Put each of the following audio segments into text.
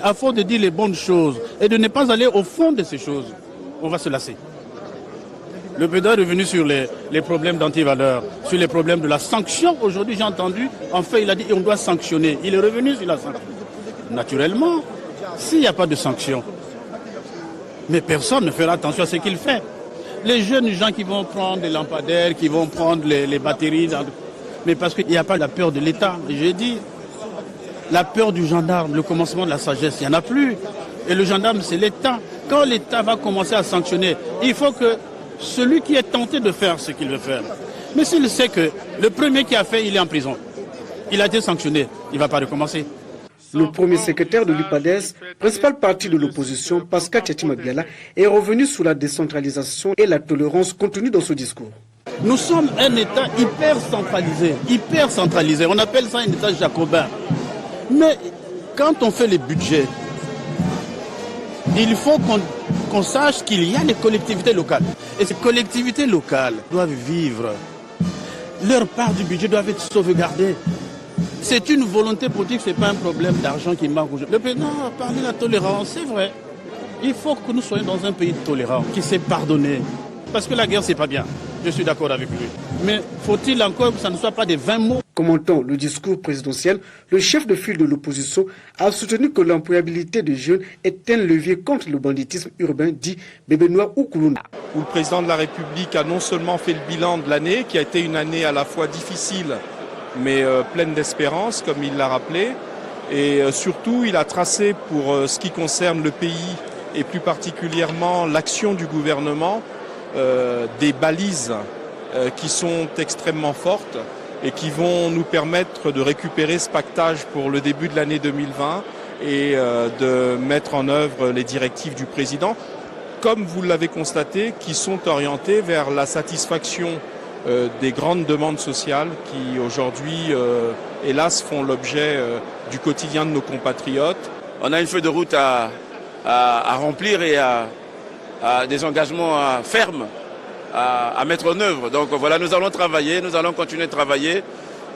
À force de dire les bonnes choses et de ne pas aller au fond de ces choses, on va se lasser. Le président est revenu sur les problèmes d'antivaleurs, sur les problèmes de la sanction. Aujourd'hui, j'ai entendu, en fait, il a dit qu'on doit sanctionner. Il est revenu sur la sanction. Naturellement, s'il n'y a pas de sanction, mais personne ne fera attention à ce qu'il fait. Les jeunes gens qui vont prendre des lampadaires, qui vont prendre les batteries, mais parce qu'il n'y a pas la peur de l'État. J'ai dit, la peur du gendarme, le commencement de la sagesse, il n'y en a plus. Et le gendarme, c'est l'État. Quand l'État va commencer à sanctionner, il faut que celui qui est tenté de faire ce qu'il veut faire. Mais s'il sait que le premier qui a fait, il est en prison, il a été sanctionné, il ne va pas recommencer. Le premier secrétaire de l'UPADES, principal parti de l'opposition, Pascal Tchétchi Mabiala, est revenu sur la décentralisation et la tolérance contenue dans ce discours. Nous sommes un État hyper centralisé. On appelle ça un État jacobin. Mais quand on fait les budgets, il faut qu'on sache qu'il y a les collectivités locales. Et ces collectivités locales doivent vivre. Leur part du budget doit être sauvegardée. C'est une volonté politique, ce n'est pas un problème d'argent qui manque aujourd'hui. Le président a parlé de la tolérance, c'est vrai. Il faut que nous soyons dans un pays tolérant, qui sait pardonner. Parce que la guerre, c'est pas bien. Je suis d'accord avec lui. Mais faut-il encore que ça ne soit pas des 20 mots? Commentant le discours présidentiel, le chef de file de l'opposition a soutenu que l'employabilité des jeunes est un levier contre le banditisme urbain dit bébé noir ou Koulouna. Où le président de la République a non seulement fait le bilan de l'année, qui a été une année à la fois difficile, mais pleine d'espérance, comme il l'a rappelé. Et surtout, il a tracé pour ce qui concerne le pays, et plus particulièrement l'action du gouvernement, des balises qui sont extrêmement fortes et qui vont nous permettre de récupérer ce pactage pour le début de l'année 2020 et de mettre en œuvre les directives du président, comme vous l'avez constaté, qui sont orientées vers la satisfaction des grandes demandes sociales qui aujourd'hui, hélas, font l'objet du quotidien de nos compatriotes. On a une feuille de route à remplir et à des engagements fermes à mettre en œuvre. Donc voilà, nous allons travailler, nous allons continuer de travailler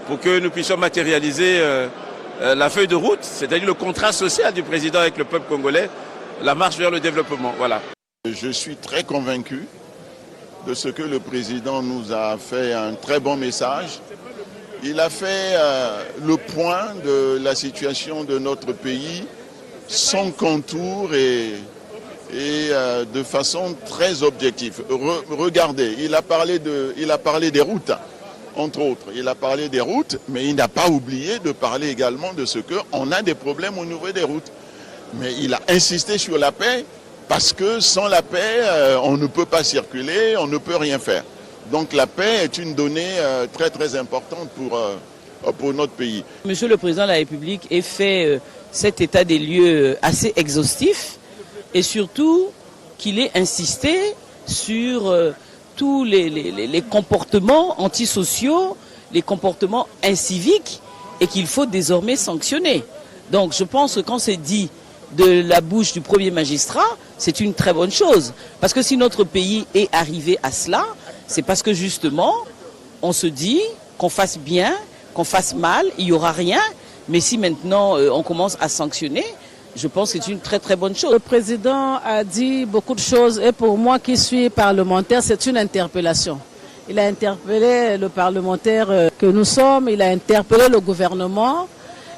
pour que nous puissions matérialiser la feuille de route, c'est-à-dire le contrat social du président avec le peuple congolais, la marche vers le développement. Voilà. Je suis très convaincu de ce que le président nous a fait un très bon message. Il a fait le point de la situation de notre pays sans contour et de façon très objective. Regardez, il a parlé des routes, entre autres. Il a parlé des routes, mais il n'a pas oublié de parler également de ce qu'on a des problèmes au niveau des routes. Mais il a insisté sur la paix, parce que sans la paix, on ne peut pas circuler, on ne peut rien faire. Donc la paix est une donnée très très importante pour notre pays. Monsieur le Président de la République ait fait cet état des lieux assez exhaustif et surtout qu'il ait insisté sur tous les comportements antisociaux, les comportements inciviques et qu'il faut désormais sanctionner. Donc je pense que quand c'est dit de la bouche du premier magistrat, c'est une très bonne chose. Parce que si notre pays est arrivé à cela, c'est parce que justement, on se dit qu'on fasse bien, qu'on fasse mal, il n'y aura rien. Mais si maintenant on commence à sanctionner, je pense que c'est une très très bonne chose. Le président a dit beaucoup de choses et pour moi qui suis parlementaire, c'est une interpellation. Il a interpellé le parlementaire que nous sommes, il a interpellé le gouvernement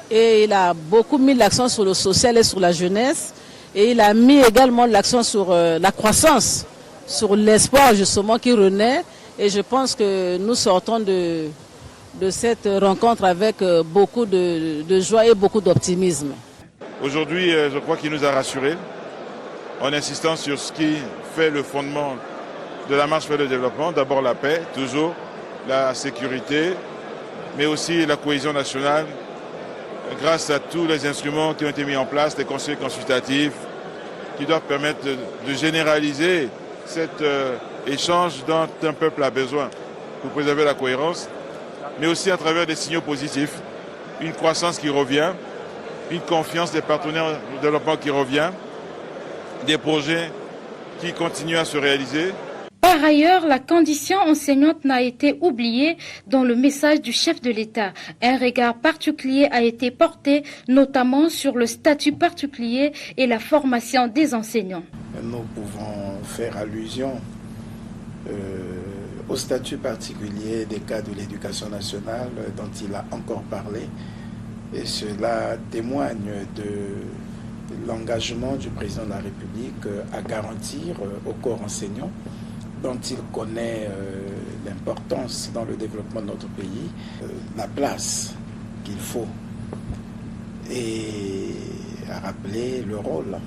et il a beaucoup mis l'accent sur le social et sur la jeunesse. Et il a mis également l'accent sur la croissance, sur l'espoir justement qui renaît. Et je pense que nous sortons de cette rencontre avec beaucoup de joie et beaucoup d'optimisme. Aujourd'hui, je crois qu'il nous a rassurés en insistant sur ce qui fait le fondement de la marche vers le développement. D'abord la paix, toujours, la sécurité, mais aussi la cohésion nationale grâce à tous les instruments qui ont été mis en place, les conseils consultatifs, qui doivent permettre de généraliser cet échange dont un peuple a besoin pour préserver la cohérence, mais aussi à travers des signaux positifs, une croissance qui revient, une confiance des partenaires de développement qui revient, des projets qui continuent à se réaliser. Par ailleurs, la condition enseignante n'a été oubliée dans le message du chef de l'État. Un regard particulier a été porté notamment sur le statut particulier et la formation des enseignants. Nous pouvons faire allusion au statut particulier des cadres de l'éducation nationale dont il a encore parlé. Et cela témoigne de l'engagement du président de la République à garantir au corps enseignant, dont il connaît l'importance dans le développement de notre pays, la place qu'il faut, et à rappeler le rôle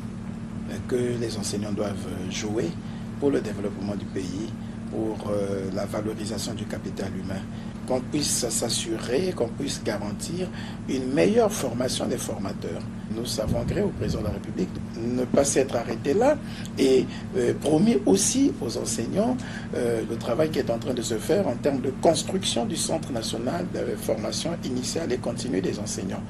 que les enseignants doivent jouer pour le développement du pays, pour la valorisation du capital humain, qu'on puisse s'assurer, qu'on puisse garantir une meilleure formation des formateurs. Nous savons gré au président de la République de ne pas s'être arrêté là et promis aussi aux enseignants le travail qui est en train de se faire en termes de construction du Centre national de formation initiale et continue des enseignants.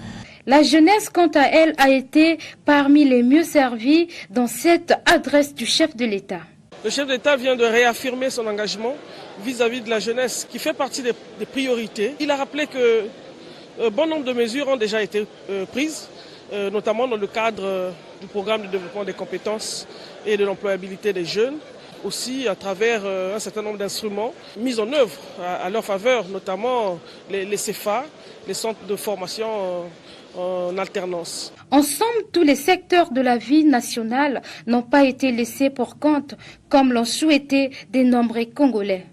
La jeunesse, quant à elle, a été parmi les mieux servis dans cette adresse du chef de l'État. Le chef d'État vient de réaffirmer son engagement vis-à-vis de la jeunesse, qui fait partie des priorités. Il a rappelé que bon nombre de mesures ont déjà été prises, notamment dans le cadre du programme de développement des compétences et de l'employabilité des jeunes, aussi à travers un certain nombre d'instruments mis en œuvre à leur faveur, notamment les CFA, les centres de formation en alternance. Ensemble, tous les secteurs de la vie nationale n'ont pas été laissés pour compte, comme l'ont souhaité des nombreux Congolais.